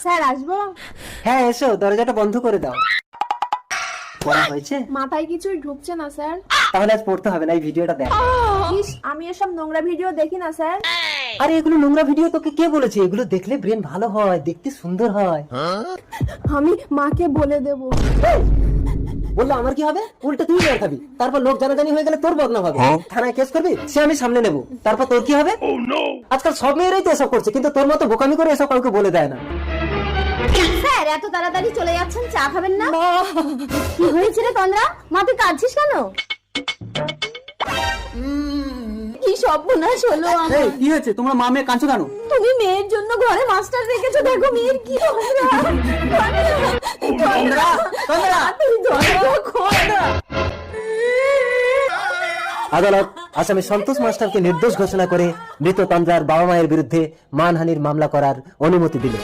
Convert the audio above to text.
Sir আসবো? হ্যাঁ এসো, দরজাটা বন্ধ করে দাও। পড়া হয়েছে? মাথায় কিছুই ঢুকছে না স্যার। তাহলে আজ পড়তে হবে না, এই ভিডিওটা দেখ। ইস, আমি এসব নোংরা ভিডিও দেখি না স্যার। আরে এগুলো নোংরা ভিডিও তোকে কে বলেছে? এগুলো দেখলে ব্রেন ভালো হয়, দেখতে সুন্দর হয়। আমি মাকে বলে দেব। বললো আমার কি হবে? উল্টো তুই মার খাবি, তারপর লোক জানাজানি হয়ে গেলে তোর বদনাম হবে। থানায় কেস করবি, সে আমি সামনে নেব, তারপর তোর কি হবে? আজকাল সব মেয়েরাই তো এসব করছে, কিন্তু তোর মতো বোকামি করে এসব কাউকে বলে দেয় না। স্যার এত তাড়াতাড়ি চলে যাচ্ছেন, চা খাবেন না? কি হয়েছে রে তন্দ্রা, মা তুই কাঁদছিস কেন? কি সর্বনাশ হলো আমার। এই, কি হয়েছে? তোমরা মা মেয়ে কাঁদছো কেন? তুমি মেয়ের জন্য ঘরে মাস্টার রেখেছো, দেখো মেয়ের কি অবস্থা। তন্দ্রা, তন্দ্রা, তুই দরজা খোল। আদালত আসামি সন্তোষ মাস্টারকে নির্দোষ ঘোষণা করে মৃত তন্দ্রার বাবা মায়ের বিরুদ্ধে মানহানির মামলা করার অনুমতি দিল।